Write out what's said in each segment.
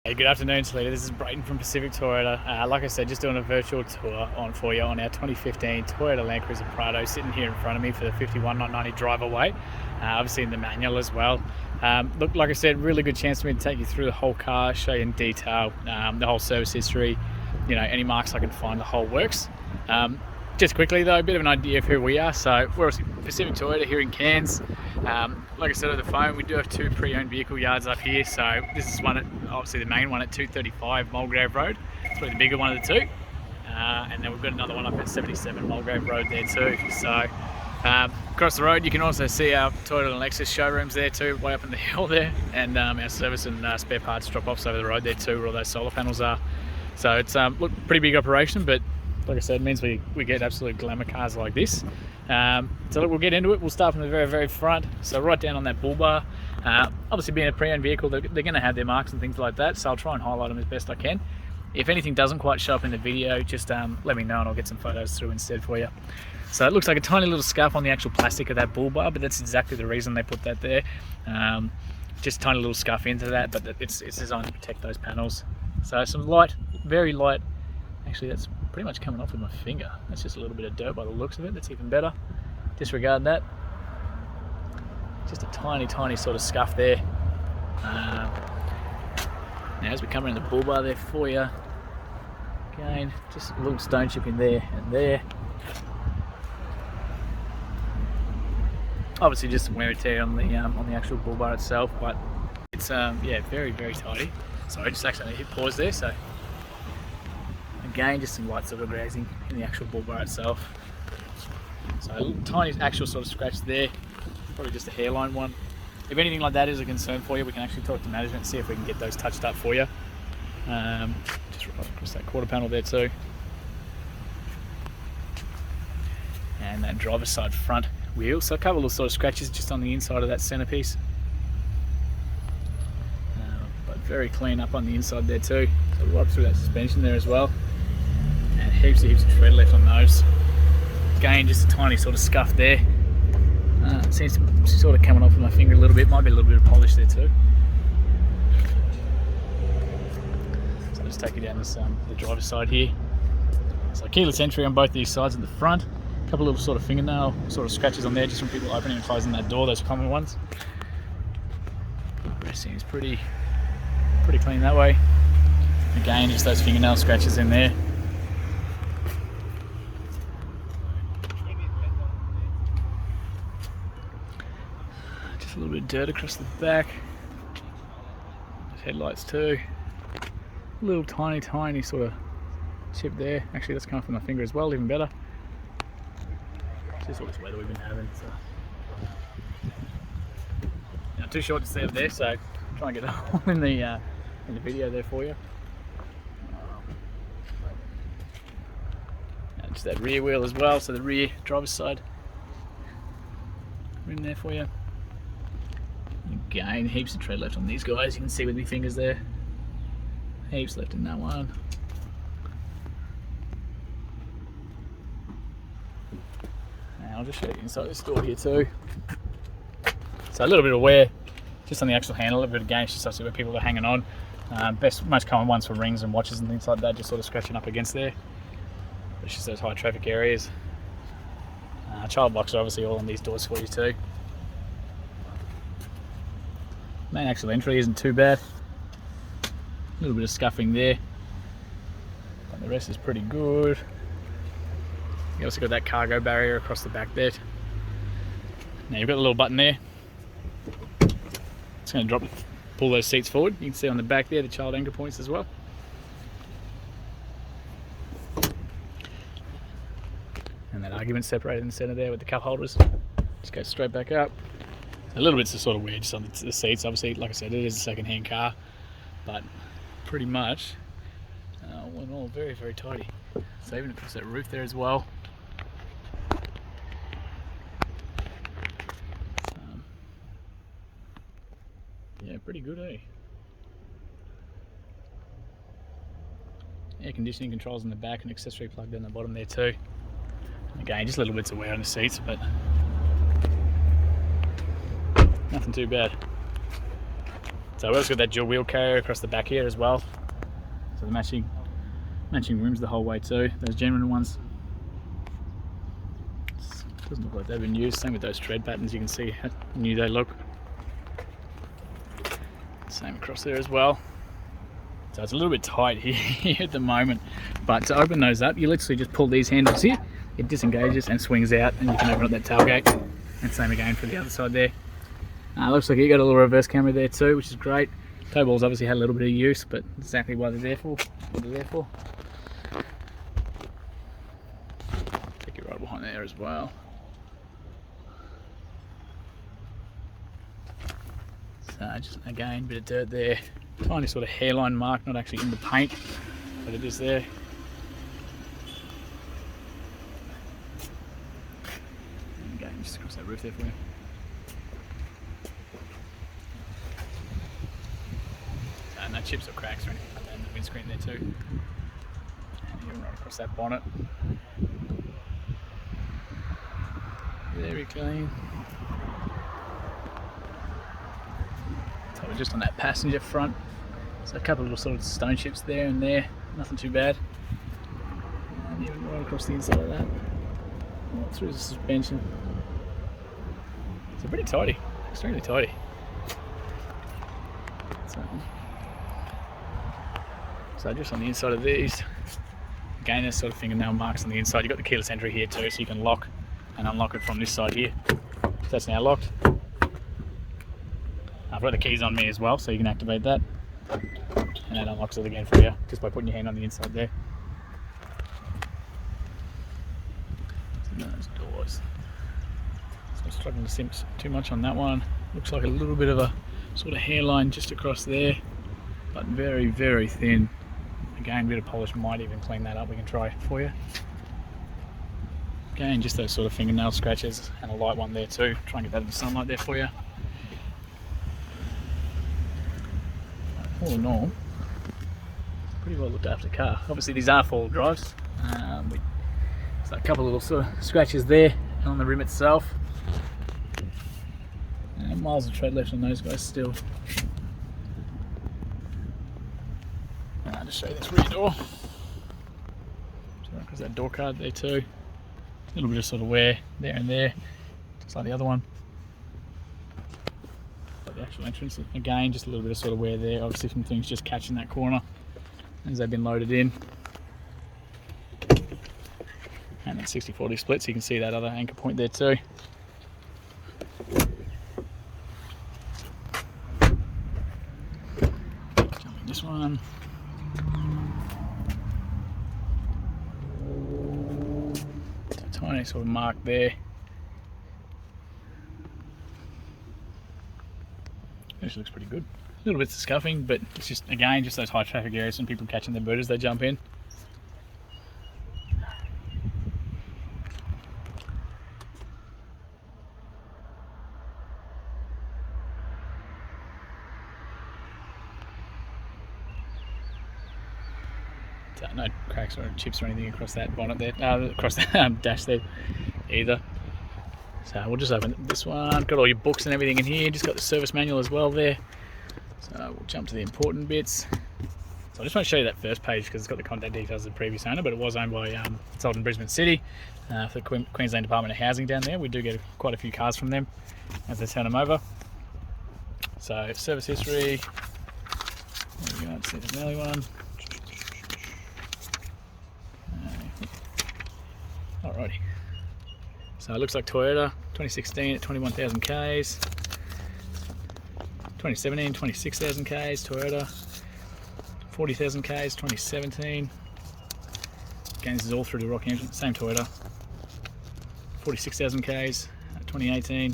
Hey, good afternoon, Toledo. This is Brayden from Pacific Toyota. Like I said, just doing a virtual tour for you on our 2015 Toyota Land Cruiser Prado, sitting here in front of me for the 51,990 driver weight. Obviously in the manual as well. Look, like I said, really good chance for me to take you through the whole car, show you in detail the whole service history, you know, any marks I can find, the whole works. Just quickly though, a bit of an idea of who we are. So we're Pacific Toyota here in Cairns. Like I said over the phone, we do have two pre-owned vehicle yards up here. So this is one at, obviously the main one at 235 Mulgrave Road. It's probably the bigger one of the two. And then we've got another one up at 77 Mulgrave Road there too. So across the road you can also see our Toyota and Lexus showrooms there too, way up in the hill there. And our service and spare parts drop-offs over the road there too, where all those solar panels are. So it's look, pretty big operation, but like I said, it means we get absolute glamour cars like this. So look, we'll get into it. We'll start from the very, very front. So right down on that bull bar. Obviously being a pre-owned vehicle, they're going to have their marks and things like that. So I'll try and highlight them as best I can. If anything doesn't quite show up in the video, just let me know and I'll get some photos through instead for you. So it looks like a tiny little scuff on the actual plastic of that bull bar, but that's exactly the reason they put that there. Just a tiny little scuff into that, but it's designed to protect those panels. So some light, very light. Actually, that's pretty much coming off with my finger. That's just a little bit of dirt by the looks of it. That's even better. Disregard that. Just a tiny, tiny sort of scuff there. Now as we come around the bull bar there for you, again, just a little stone chip in there and there. Obviously just some wear and tear on the actual bull bar itself, but it's yeah, very, very tidy. Sorry, just accidentally hit pause there. So again, just some light sort of grazing in the actual bull bar itself. So a little tiny actual sort of scratch there, probably just a hairline one. If anything like that is a concern for you, we can actually talk to management and see if we can get those touched up for you. Just right across that quarter panel there too. And that driver's side front wheel. So a couple of sort of scratches just on the inside of that centerpiece. But very clean up on the inside there too. So right through that suspension there as well. And heaps of tread left on those. Again, just a tiny sort of scuff there. It seems to be sort of coming off with my finger a little bit. Might be a little bit of polish there too. So I'll just take you down this the driver's side here. So keyless entry on both these sides at the front. A couple little sort of fingernail sort of scratches on there just from people opening and closing that door, those common ones. The rest seems pretty clean that way. Again, just those fingernail scratches in there. Just a little bit of dirt across the back. Those headlights too. A little tiny sort of chip there. Actually, that's coming from my finger as well, even better. Just all this weather we've been having. So. Not too short to see up there, so try and get it all in the video there for you. And just that rear wheel as well, so the rear driver's side in there for you. Again, heaps of tread left on these guys. You can see with my fingers there. Heaps left in that one. And I'll just show you inside this door here too. So a little bit of wear just on the actual handle, a little bit of gain, just obviously where people are hanging on. Most common ones for rings and watches and things like that, just sort of scratching up against there. It's just those high traffic areas. Child locks are obviously all on these doors for you too. Main actual entry isn't too bad. A little bit of scuffing there, but the rest is pretty good. You also got that cargo barrier across the back there. Now you've got a little button there. It's going to pull those seats forward. You can see on the back there the child anchor points as well. And that argument separated in the center there with the cup holders. Just go straight back up. A little bit's sort of weird just on the seats. Obviously, like I said, it is a second-hand car, but pretty much all in all, very, very tidy. So even across that roof there as well. Yeah, pretty good, eh? Air conditioning controls in the back and accessory plug down the bottom there too. Again, just little bits of wear on the seats, but nothing too bad. So we also got that dual wheel carrier across the back here as well. So the matching rims the whole way too. Those genuine ones. Doesn't look like they've been used. Same with those tread patterns. You can see how new they look. Same across there as well. So it's a little bit tight here at the moment, but to open those up, you literally just pull these handles here, it disengages and swings out, and you can open up that tailgate. And same again for the other side there. Looks like you got a little reverse camera there too, which is great. Tow balls obviously had a little bit of use, but exactly what they're there for. Take it right behind there as well. So just again, bit of dirt there. Tiny sort of hairline mark, not actually in the paint, but it is there. And again, just across that roof there for you. And no chips or cracks or anything like that in the windscreen there too. And even right across that bonnet. Very clean. So we're just on that passenger front. So a couple of little sort of stone chips there and there, nothing too bad. And even right across the inside of that, right through the suspension. So pretty tidy, extremely tidy. So just on the inside of these, again there's sort of fingernail marks on the inside. You've got the keyless entry here too, so you can lock and unlock it from this side here. So that's now locked. I've got the keys on me as well, so you can activate that. And that unlocks it again for you, just by putting your hand on the inside there. So those doors. So I'm struggling to see too much on that one. Looks like a little bit of a sort of hairline just across there, but very, very thin. Again, a bit of polish might even clean that up. We can try it for you. Again, just those sort of fingernail scratches and a light one there too. Try and get that in the sunlight there for you. All in all, pretty well looked after car. Obviously these are four-wheel drives. So a couple of little sort of scratches there on the rim itself. And miles of tread left on those guys still. And I'll just show you this rear door. So because that door card there too. A little bit of sort of wear there and there, just like the other one. The actual entrance, again, just a little bit of sort of wear there. Obviously some things just catching that corner as they've been loaded in. And that 60/40 split, so you can see that other anchor point there too. Jumping this one. Tiny sort of mark there. Actually looks pretty good. A little bit of scuffing, but it's just, again, just those high traffic areas and people catching their bird as they jump in. So no cracks or chips or anything across that bonnet there, across that dash there either. So we'll just open this one. Got all your books and everything in here. Just got the service manual as well there. So we'll jump to the important bits. So I just want to show you that first page because it's got the contact details of the previous owner, but it was owned by sold in Brisbane City for the Queensland Department of Housing down there. We do get quite a few cars from them as they turn them over. So service history. There we go. Let's see the early one. Alrighty. So it looks like Toyota 2016 at 21,000 Ks, 2017 26,000 Ks, Toyota 40,000 Ks, 2017. Again, this is all through the Rocky engine, same Toyota. 46,000 Ks, 2018.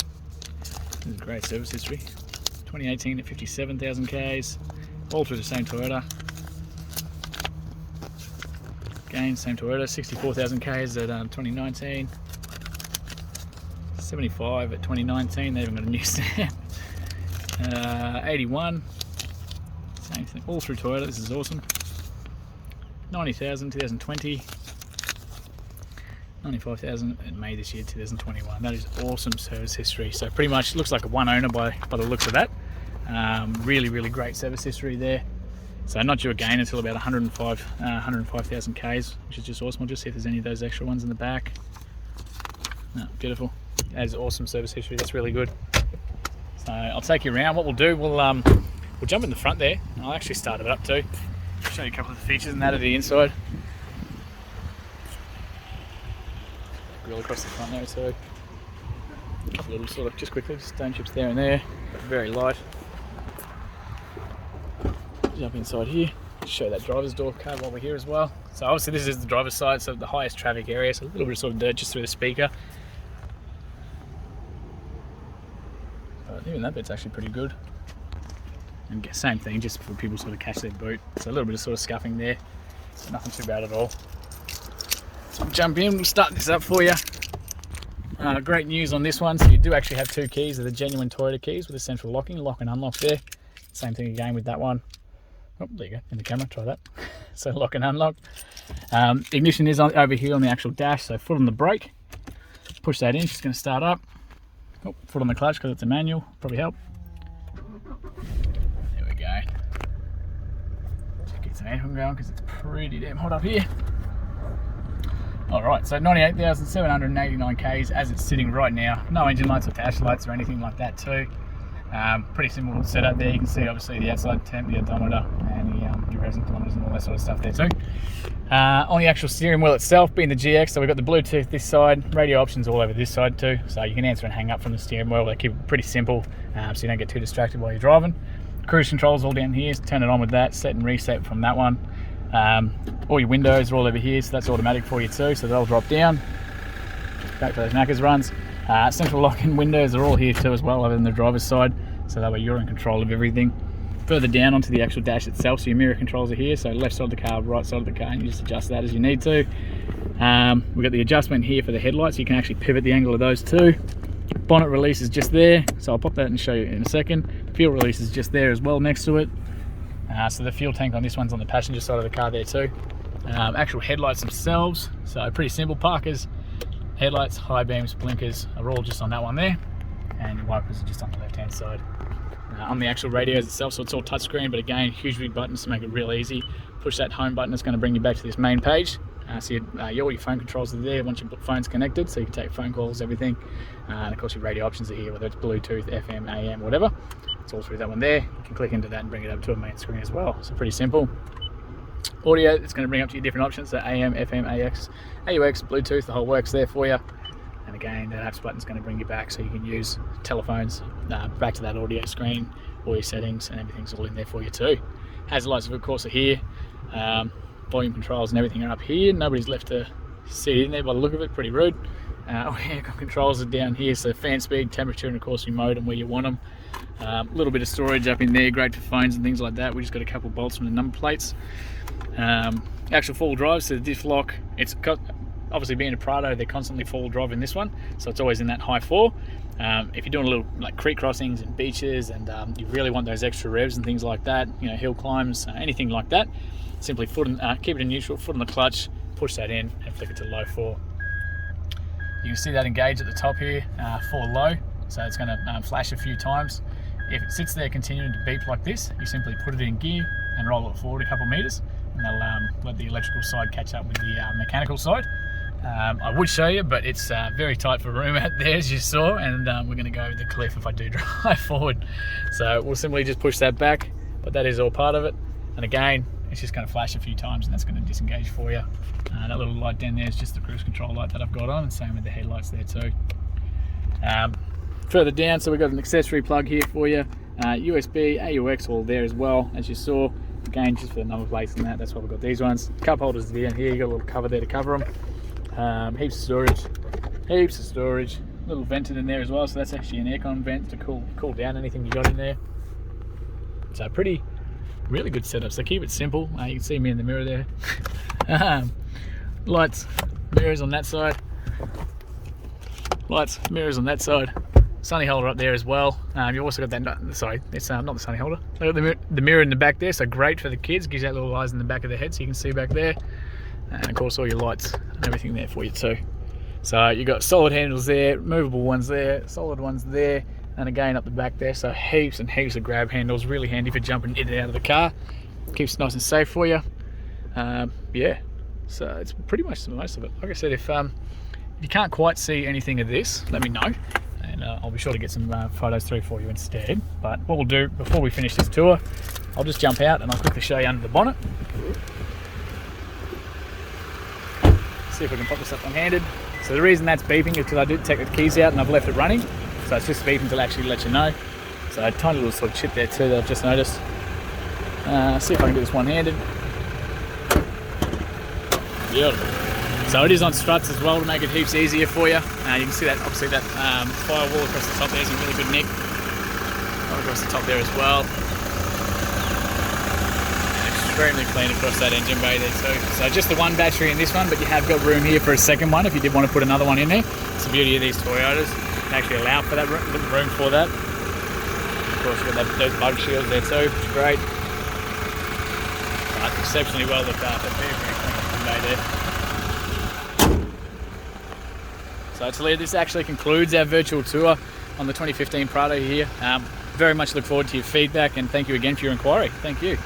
This is great service history. 2018 at 57,000 Ks, all through the same Toyota. Again, same Toyota, 64,000 Ks at 2019. 75 at 2019, they haven't got a new stamp. 81, same thing, all through Toyota, this is awesome. 90,000, 2020. 95,000 in May this year, 2021. That is awesome service history. So pretty much looks like a one owner by the looks of that. Really great service history there. So not due again until about 105,000 Ks, which is just awesome. I'll just see if there's any of those extra ones in the back. No, beautiful. That is awesome service history. That's really good. So I'll take you around. What we'll do, we'll jump in the front there. I'll actually start it up too. Show you a couple of the features and that of the inside. Grill across the front there too. A couple of little sort of, just quickly, stone chips there and there. Very light. Jump inside here. Show that driver's door card while we're here as well. So obviously this is the driver's side, so the highest traffic area, so a little bit of sort of dirt just through the speaker. But even that bit's actually pretty good. And same thing, just for people sort of catch their boot. So a little bit of sort of scuffing there. So nothing too bad at all. So we'll jump in, we'll start this up for you. Great news on this one, so you do actually have two keys. They're the genuine Toyota keys with the central locking, lock and unlock there. Same thing again with that one. Oh, there you go, in the camera, try that. So lock and unlock. Ignition is over here on the actual dash, so foot on the brake. Push that in, she's going to start up. Oh, foot on the clutch because it's a manual, probably help. There we go. Just get some aircon going because it's pretty damn hot up here. Alright, so 98,789 Ks as it's sitting right now. No engine lights or dash lights or anything like that too. Pretty simple setup there. You can see obviously the outside temp, the odometer, and the resonance kilometers and all that sort of stuff there too. On the actual steering wheel itself, being the GX, so we've got the Bluetooth this side, radio options all over this side too. So you can answer and hang up from the steering wheel. They keep it pretty simple, so you don't get too distracted while you're driving. Cruise controls all down here, so turn it on with that, set and reset from that one. All your windows are all over here, so that's automatic for you too, so they'll drop down. Back to those knackers runs. Central lock-in windows are all here too as well, other than the driver's side, so that way you're in control of everything. Further down onto the actual dash itself, so your mirror controls are here, so left side of the car, right side of the car, and you just adjust that as you need to. We've got the adjustment here for the headlights, so you can actually pivot the angle of those too. Bonnet release is just there, so I'll pop that and show you in a second. Fuel release is just there as well next to it. So the fuel tank on this one's on the passenger side of the car there too. Actual headlights themselves, so pretty simple. Parkers, headlights, high beams, blinkers are all just on that one there, and your wipers are just on the left hand side. On the actual radios itself, so it's all touchscreen, but again, huge big buttons to make it real easy. Push that home button, it's going to bring you back to this main page. So all your phone controls are there once your phone's connected, so you can take phone calls, everything. And of course your radio options are here, whether it's Bluetooth, FM, AM, whatever. It's all through that one there. You can click into that and bring it up to a main screen as well. So pretty simple. Audio, it's going to bring up to your different options, so AM, FM, AX, AUX, Bluetooth, the whole works there for you. And again, that apps button's going to bring you back, so you can use telephones back to that audio screen. All your settings and everything's all in there for you too. Hazard lights, of course, are here. Volume controls and everything are up here. Nobody's left to sit in there by the look of it. Pretty rude. Aircon controls are down here, so fan speed, temperature, and of course your modem where you want them. A little bit of storage up in there, great for phones and things like that. We just got a couple of bolts from the number plates. Actual four-wheel drive, so the diff lock, it's got, obviously being a Prado, they're constantly four-wheel drive in this one, so it's always in that high four. If you're doing a little like creek crossings and beaches, and you really want those extra revs and things like that, you know, hill climbs, anything like that, simply keep it in neutral, foot on the clutch, push that in and flick it to low 4. You can see that engage at the top here, 4 low, so it's going to flash a few times. If it sits there continuing to beep like this, you simply put it in gear and roll it forward a couple meters, and they'll let the electrical side catch up with the mechanical side. I would show you, but it's very tight for room out there, as you saw, and we're going to go over the cliff if I do drive forward. So we'll simply just push that back, but that is all part of it. And again, it's just going to flash a few times and that's going to disengage for you. That little light down there is just the cruise control light that I've got on, and same with the headlights there too. Further down, so we've got an accessory plug here for you. USB, AUX all there as well, as you saw. Again, just for the number plates and that's why we've got these ones. Cup holders down here, you got a little cover there to cover them. Heaps of storage. Little vented in there as well, so that's actually an aircon vent to cool down anything you got in there. So really good setup. So keep it simple. You can see me in the mirror there. Lights, mirrors on that side. Lights, mirrors on that side. Sunny holder up there as well. You've also got that, sorry, it's not the sunny holder. Look at the mirror in the back there, so great for the kids. Gives you that little eyes in the back of their head so you can see back there. And of course all your lights and everything there for you too. So you've got solid handles there, movable ones there, solid ones there. and again up the back there, so heaps and heaps of grab handles, really handy for jumping in and out of the car. Keeps it nice and safe for you. Yeah, so it's pretty much most of it. Like I said, if you can't quite see anything of this, let me know, and I'll be sure to get some photos through for you instead. But what we'll do before we finish this tour, I'll just jump out and I'll quickly show you under the bonnet. See if we can pop this up one-handed. So the reason that's beeping is because I did take the keys out and I've left it running, so it's just beeping to actually let you know. So a tiny little sort of chip there too that I've just noticed. See if I can do this one-handed. Beautiful. So it is on struts as well to make it heaps easier for you. You can see that, obviously, that firewall across the top there is a really good nick. Right across the top there as well. Extremely clean across that engine bay there too. So just the one battery in this one, but you have got room here for a second one if you did want to put another one in there. It's the beauty of these Toyotas. They actually allow for that room for that. Of course, you've got those bug shields there too, which is great. But exceptionally well looked after. Very, very clean bay there. So to leave, this actually concludes our virtual tour on the 2015 Prado here. Very much look forward to your feedback, and thank you again for your inquiry. Thank you.